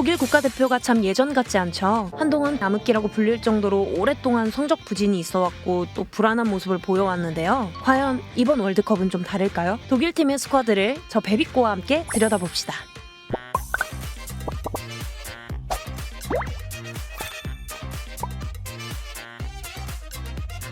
독일 국가대표가 참 예전 같지 않죠. 한동안 암흑기라고 불릴 정도로 오랫동안 성적 부진이 있어왔고 또 불안한 모습을 보여왔는데요. 과연 이번 월드컵은 좀 다를까요? 독일팀의 스쿼드를 저 베비꼬와 함께 들여다봅시다.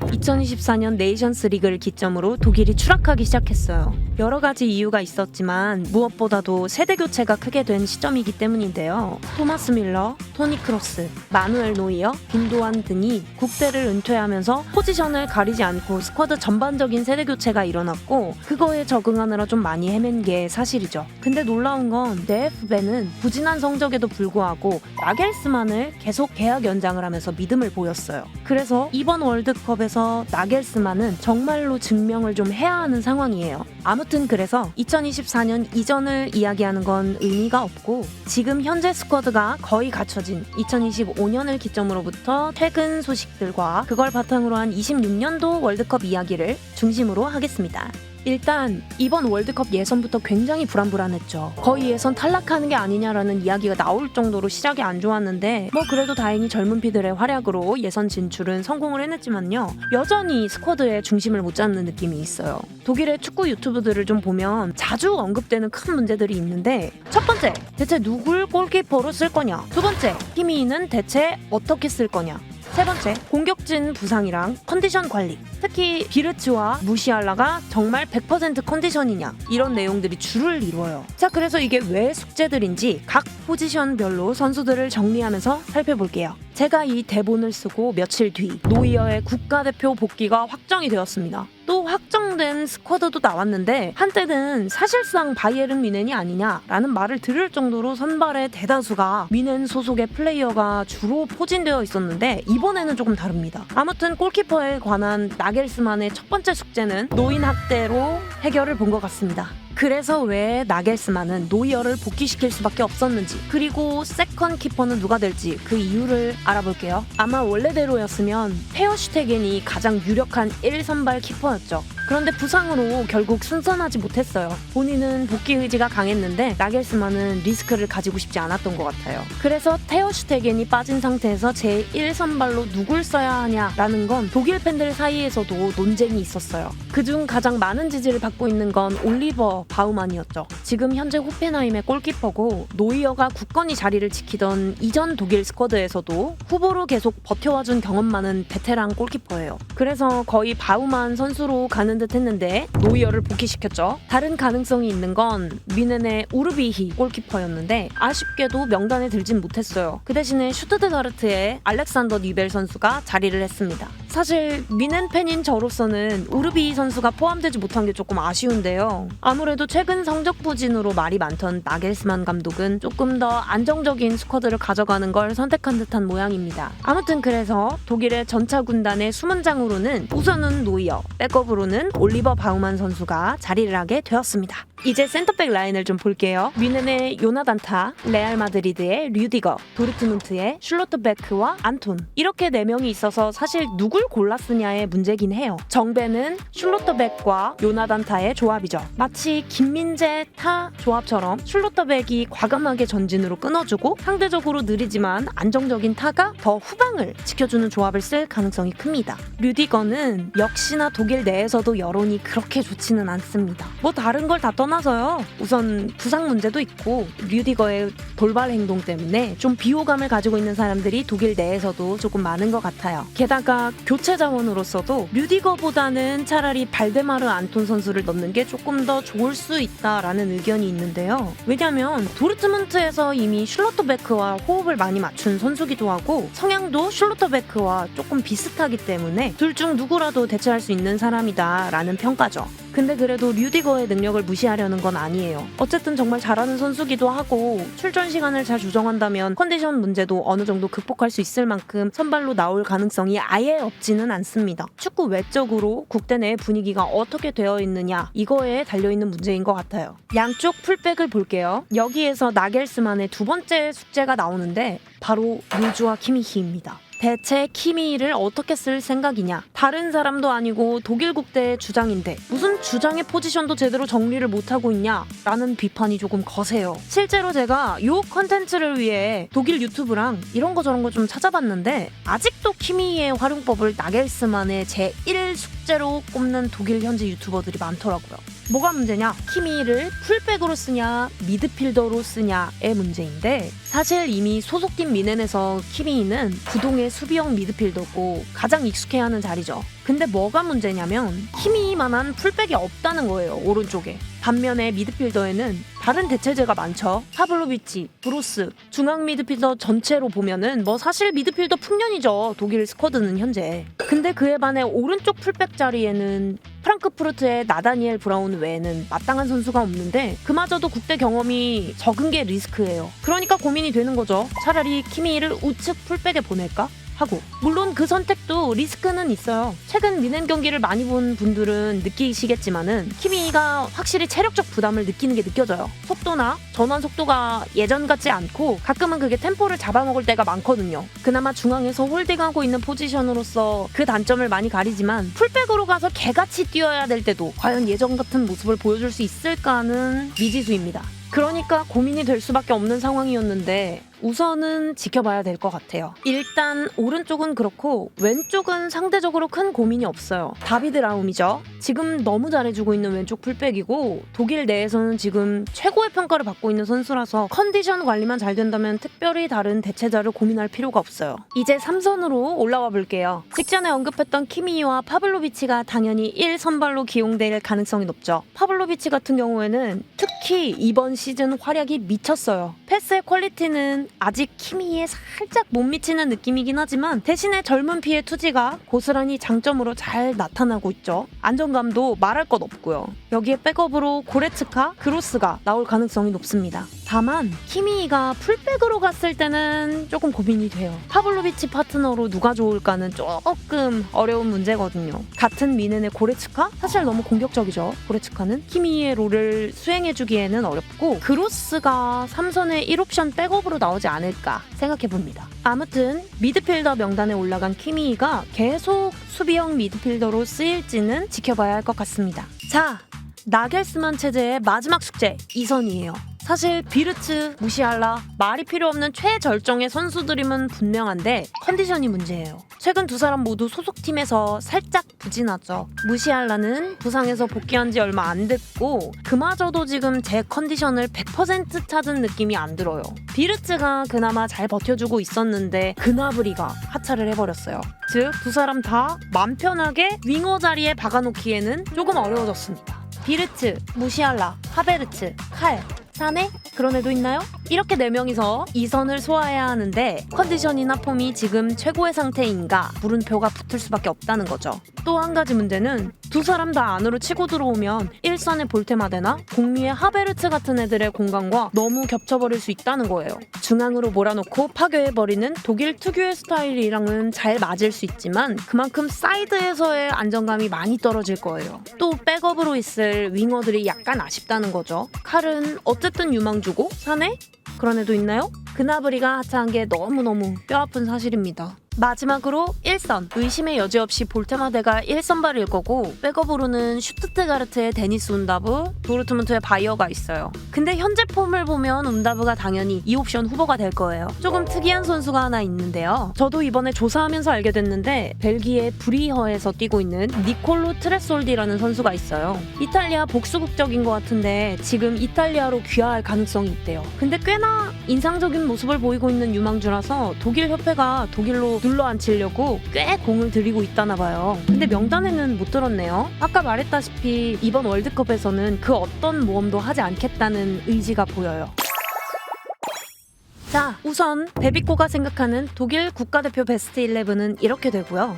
2024년 네이션스 리그를 기점으로 독일이 추락하기 시작했어요. 여러 가지 이유가 있었지만 무엇보다도 세대 교체가 크게 된 시점이기 때문인데요. 토마스 밀러, 토니 크로스, 마누엘 노이어, 빈도안 등이 국대를 은퇴하면서 포지션을 가리지 않고 스쿼드 전반적인 세대 교체가 일어났고 그거에 적응하느라 좀 많이 헤맨 게 사실이죠. 근데 놀라운 건 DFB는 부진한 성적에도 불구하고 나겔스만을 계속 계약 연장을 하면서 믿음을 보였어요. 그래서 이번 월드컵에서 나겔스만은 정말로 증명을 좀 해야 하는 상황이에요. 아무튼 그래서 2024년 이전을 이야기하는 건 의미가 없고 지금 현재 스쿼드가 거의 갖춰진 2025년을 기점으로부터 최근 소식들과 그걸 바탕으로 한 26년도 월드컵 이야기를 중심으로 하겠습니다. 일단 이번 월드컵 예선부터 굉장히 불안불안했죠. 거의 예선 탈락하는 게 아니냐라는 이야기가 나올 정도로 시작이 안 좋았는데 뭐 그래도 다행히 젊은 피들의 활약으로 예선 진출은 성공을 해냈지만요. 여전히 스쿼드의 중심을 못 잡는 느낌이 있어요. 독일의 축구 유튜브들을 좀 보면 자주 언급되는 큰 문제들이 있는데 첫 번째, 대체 누굴 골키퍼로 쓸 거냐? 두 번째, 키미는 대체 어떻게 쓸 거냐? 세 번째, 공격진 부상이랑 컨디션 관리. 특히 비르츠와 무시알라가 정말 100% 컨디션이냐 이런 내용들이 줄을 이루어요. 자, 그래서 이게 왜 숙제들인지 각 포지션별로 선수들을 정리하면서 살펴볼게요. 제가 이 대본을 쓰고 며칠 뒤 노이어의 국가대표 복귀가 확정이 되었습니다. 또 확정된 스쿼드도 나왔는데 한때는 사실상 바이에른 뮌헨이 아니냐라는 말을 들을 정도로 선발의 대다수가 뮌헨 소속의 플레이어가 주로 포진되어 있었는데 이번에는 조금 다릅니다. 아무튼 골키퍼에 관한 나겔스만의 첫 번째 숙제는 노인 학대로 해결을 본 것 같습니다. 그래서 왜 나겔스만은 노이어를 복귀시킬 수밖에 없었는지 그리고 세컨 키퍼는 누가 될지 그 이유를 알아볼게요. 아마 원래대로였으면 테어 슈테겐이 가장 유력한 1선발 키퍼였죠. 그런데 부상으로 결국 승선하지 못했어요. 본인은 복귀 의지가 강했는데 나겔스만은 리스크를 가지고 싶지 않았던 것 같아요. 그래서 테어 슈테겐이 빠진 상태에서 제1선발로 누굴 써야 하냐라는 건 독일 팬들 사이에서도 논쟁이 있었어요. 그중 가장 많은 지지를 받고 있는 건 올리버 바우만이었죠. 지금 현재 호펜하임의 골키퍼고 노이어가 굳건히 자리를 지키던 이전 독일 스쿼드에서도 후보로 계속 버텨와준 경험 많은 베테랑 골키퍼예요. 그래서 거의 바우만 선수로 가는 듯 했는데 노이어를 복귀시켰죠. 다른 가능성이 있는 건 뮌헨의 우르비히 골키퍼였는데 아쉽게도 명단에 들진 못했어요. 그 대신에 슈투트가르트의 알렉산더 니벨 선수가 자리를 했습니다. 사실 뮌헨 팬인 저로서는 우르비히 선수가 포함되지 못한 게 조금 아쉬운데요. 아무래도 최근 성적 부진으로 말이 많던 나겔스만 감독은 조금 더 안정적인 스쿼드를 가져가는 걸 선택한 듯한 모양입니다. 아무튼 그래서 독일의 전차 군단의 수문장으로는 우선은 노이어, 백업으로는 올리버 바우만 선수가 자리를 하게 되었습니다. 이제 센터백 라인을 좀 볼게요. 뮌헨의 요나단타, 레알 마드리드의 류디거, 도르트문트의 슐로터베크와 안톤 이렇게 4명이 있어서 사실 누굴 골랐으냐의 문제긴 해요. 정배는 슐로터백과 요나단타의 조합이죠. 마치 김민재 타 조합처럼 슐로터백이 과감하게 전진으로 끊어주고 상대적으로 느리지만 안정적인 타가 더 후방을 지켜주는 조합을 쓸 가능성이 큽니다. 류디거는 역시나 독일 내에서도 여론이 그렇게 좋지는 않습니다. 뭐 다른 걸 다 떠나서요. 우선 부상 문제도 있고 류디거의 돌발 행동 때문에 좀 비호감을 가지고 있는 사람들이 독일 내에서도 조금 많은 것 같아요. 게다가 교체 자원으로서도 류디거보다는 차라리 발데마르 안톤 선수를 넣는 게 조금 더 좋을 수 있다라는 의견이 있는데요. 왜냐면 도르트문트에서 이미 슐로터베크와 호흡을 많이 맞춘 선수기도 하고 성향도 슐로터베크와 조금 비슷하기 때문에 둘 중 누구라도 대체할 수 있는 사람이다 라는 평가죠. 근데 그래도 류디거의 능력을 무시하려는 건 아니에요. 어쨌든 정말 잘하는 선수기도 하고 출전 시간을 잘 조정한다면 컨디션 문제도 어느 정도 극복할 수 있을 만큼 선발로 나올 가능성이 아예 없지는 않습니다. 축구 외적으로 국대 내 분위기가 어떻게 되어 있느냐 이거에 달려있는 문제인 것 같아요. 양쪽 풀백을 볼게요. 여기에서 나겔스만의 두 번째 숙제가 나오는데 바로 요주와 키미히입니다. 대체 키미히를 어떻게 쓸 생각이냐? 다른 사람도 아니고 독일 국대의 주장인데 무슨 주장의 포지션도 제대로 정리를 못하고 있냐? 라는 비판이 조금 거세요. 실제로 제가 요 컨텐츠를 위해 독일 유튜브랑 이런 거 저런 거 좀 찾아봤는데 아직도 키미히의 활용법을 나겔스만의 제1 숙제로 꼽는 독일 현지 유튜버들이 많더라고요. 뭐가 문제냐? 키미히를 풀백으로 쓰냐 미드필더로 쓰냐의 문제인데 사실 이미 소속팀 미넨에서 키미히는 구동의 수비형 미드필더고 가장 익숙해하는 자리죠. 근데 뭐가 문제냐면 키미히만한 풀백이 없다는 거예요. 오른쪽에. 반면에 미드필더에는 다른 대체제가 많죠. 파블로비치, 브로스, 중앙 미드필더 전체로 보면은 뭐 사실 미드필더 풍년이죠. 독일 스쿼드는 현재. 근데 그에 반해 오른쪽 풀백 자리에는 프랑크푸르트의 나다니엘 브라운 외에는 마땅한 선수가 없는데 그마저도 국대 경험이 적은 게 리스크예요. 그러니까 고민이 되는 거죠. 차라리 키미히를 우측 풀백에 보낼까? 하고 물론 그 선택도 리스크는 있어요. 최근 미넨 경기를 많이 본 분들은 느끼시겠지만은 키미히가 확실히 체력적 부담을 느끼는 게 느껴져요. 속도나 전환 속도가 예전 같지 않고 가끔은 그게 템포를 잡아먹을 때가 많거든요. 그나마 중앙에서 홀딩하고 있는 포지션으로서 그 단점을 많이 가리지만 풀백으로 가서 개같이 뛰어야 될 때도 과연 예전 같은 모습을 보여줄 수 있을까는 미지수입니다. 그러니까 고민이 될 수밖에 없는 상황이었는데 우선은 지켜봐야 될 것 같아요. 일단 오른쪽은 그렇고 왼쪽은 상대적으로 큰 고민이 없어요. 다비드 라움이죠. 지금 너무 잘해주고 있는 왼쪽 풀백이고 독일 내에서는 지금 최고의 평가를 받고 있는 선수라서 컨디션 관리만 잘 된다면 특별히 다른 대체자를 고민할 필요가 없어요. 이제 3선으로 올라와 볼게요. 직전에 언급했던 키미히와 파블로비치가 당연히 1선발로 기용될 가능성이 높죠. 파블로비치 같은 경우에는 특히 이번 시즌 활약이 미쳤어요. 패스의 퀄리티는 아직 키미히에 살짝 못 미치는 느낌이긴 하지만 대신에 젊은 피의 투지가 고스란히 장점으로 잘 나타나고 있죠. 안정감도 말할 것 없고요. 여기에 백업으로 고레츠카, 그로스가 나올 가능성이 높습니다. 다만 키미히가 풀백으로 갔을 때는 조금 고민이 돼요. 파블로비치 파트너로 누가 좋을까는 조금 어려운 문제거든요. 같은 미넨의 고레츠카? 사실 너무 공격적이죠. 고레츠카는 키미히의 롤을 수행해주기에는 어렵고 그로스가 3선의 1옵션 백업으로 나오지 않을까 생각해봅니다. 아무튼 미드필더 명단에 올라간 키미히가 계속 수비형 미드필더로 쓰일지는 지켜봐야 할 것 같습니다. 자, 나겔스만 체제의 마지막 숙제 2선이에요. 사실 비르츠, 무시할라 말이 필요 없는 최절정의 선수들임은 분명한데 컨디션이 문제예요. 최근 두 사람 모두 소속팀에서 살짝 부진하죠. 무시할라는 부상에서 복귀한 지 얼마 안 됐고 그마저도 지금 제 컨디션을 100% 찾은 느낌이 안 들어요. 비르츠가 그나마 잘 버텨주고 있었는데 그나브리가 하차를 해버렸어요. 즉 두 사람 다 맘 편하게 윙어 자리에 박아놓기에는 조금 어려워졌습니다. 비르츠, 무시할라, 하베르츠, 칼, 사네? 그런 애도 있나요? 이렇게 4명이서 2선을 소화해야 하는데 컨디션이나 폼이 지금 최고의 상태인가 물음표가 붙을 수밖에 없다는 거죠. 또 한 가지 문제는 두 사람 다 안으로 치고 들어오면 1선의 볼테마데나 공미의 하베르츠 같은 애들의 공간과 너무 겹쳐버릴 수 있다는 거예요. 중앙으로 몰아놓고 파괴해버리는 독일 특유의 스타일이랑은 잘 맞을 수 있지만 그만큼 사이드에서의 안정감이 많이 떨어질 거예요. 또 백업으로 있을 윙어들이 약간 아쉽다는 거죠. 칼은 어쨌든 유망주고 사네? 그런 애도 있나요? 그나브리가 하차한 게 너무너무 뼈아픈 사실입니다. 마지막으로 1선 의심의 여지 없이 볼테마데가 1선발일 거고 백업으로는 슈투트가르트의 데니스 운다브, 도르트문트의 바이어가 있어요. 근데 현재 폼을 보면 운다브가 당연히 이 옵션 후보가 될 거예요. 조금 특이한 선수가 하나 있는데요. 저도 이번에 조사하면서 알게 됐는데 벨기에 브리허에서 뛰고 있는 니콜로 트레솔디라는 선수가 있어요. 이탈리아 복수 국적인 것 같은데 지금 이탈리아로 귀화할 가능성이 있대요. 근데 꽤나 인상적인 모습을 보이고 있는 유망주라서 독일 협회가 독일로 눌러앉히려고 꽤 공을 들이고 있다나 봐요. 근데 명단에는 못 들었네요. 아까 말했다시피 이번 월드컵에서는 그 어떤 모험도 하지 않겠다는 의지가 보여요. 자, 우선 베비코가 생각하는 독일 국가대표 베스트 11은 이렇게 되고요.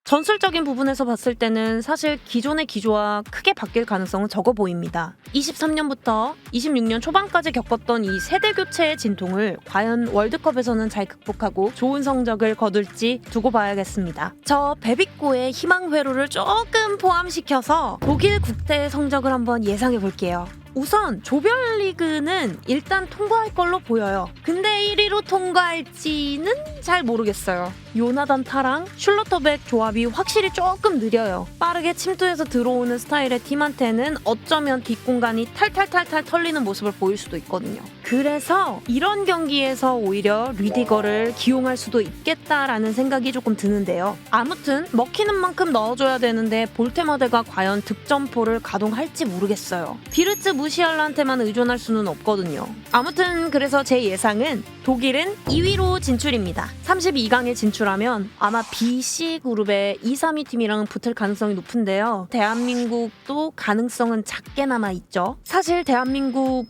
전술적인 부분에서 봤을 때는 사실 기존의 기조와 크게 바뀔 가능성은 적어 보입니다. 23년부터 26년 초반까지 겪었던 이 세대 교체의 진통을 과연 월드컵에서는 잘 극복하고 좋은 성적을 거둘지 두고 봐야겠습니다. 저 베비꼬의 희망 회로를 조금 포함시켜서 독일 국대의 성적을 한번 예상해 볼게요. 우선 조별리그는 일단 통과할 걸로 보여요. 근데 1위로 통과할지는 잘 모르겠어요. 요나단 타랑 슐러터백 조합이 확실히 조금 느려요. 빠르게 침투해서 들어오는 스타일의 팀한테는 어쩌면 뒷공간이 탈탈탈탈 털리는 모습을 보일 수도 있거든요. 그래서 이런 경기에서 오히려 리디거를 기용할 수도 있겠다라는 생각이 조금 드는데요. 아무튼 먹히는 만큼 넣어줘야 되는데 볼테머데가 과연 득점포를 가동할지 모르겠어요. 비르츠 무시알라한테만 의존할 수는 없거든요. 아무튼 그래서 제 예상은 독일은 2위로 진출입니다. 32강에 진출하면 아마 B, C 그룹의 2, 3위 팀이랑 붙을 가능성이 높은데요. 대한민국도 가능성은 작게 남아있죠. 사실 대한민국은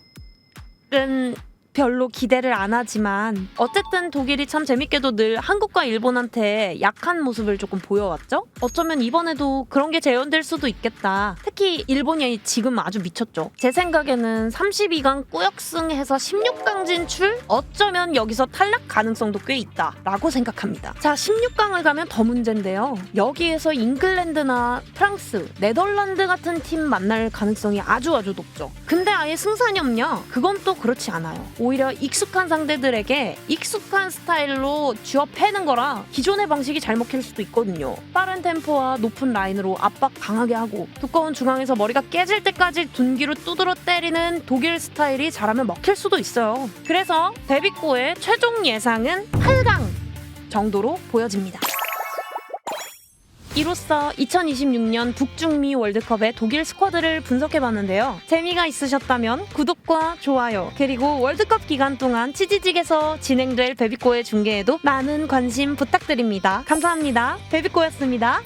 별로 기대를 안 하지만 어쨌든 독일이 참 재밌게도 늘 한국과 일본한테 약한 모습을 조금 보여왔죠? 어쩌면 이번에도 그런 게 재현될 수도 있겠다. 특히 일본이 지금 아주 미쳤죠. 제 생각에는 32강 꾸역승해서 16강 진출? 어쩌면 여기서 탈락 가능성도 꽤 있다 라고 생각합니다. 자, 16강을 가면 더 문제인데요. 여기에서 잉글랜드나 프랑스, 네덜란드 같은 팀 만날 가능성이 아주 높죠. 근데 아예 승산이 없냐? 그건 또 그렇지 않아요. 오히려 익숙한 상대들에게 익숙한 스타일로 쥐어 패는 거라 기존의 방식이 잘 먹힐 수도 있거든요. 빠른 템포와 높은 라인으로 압박 강하게 하고 두꺼운 중앙에서 머리가 깨질 때까지 둔기로 두드러 때리는 독일 스타일이 잘하면 먹힐 수도 있어요. 그래서 데뷔골의 최종 예상은 8강 정도로 보여집니다. 이로써 2026년 북중미 월드컵의 독일 스쿼드를 분석해봤는데요. 재미가 있으셨다면 구독과 좋아요, 그리고 월드컵 기간 동안 치지직에서 진행될 베비꼬의 중계에도 많은 관심 부탁드립니다. 감사합니다. 베비꼬였습니다.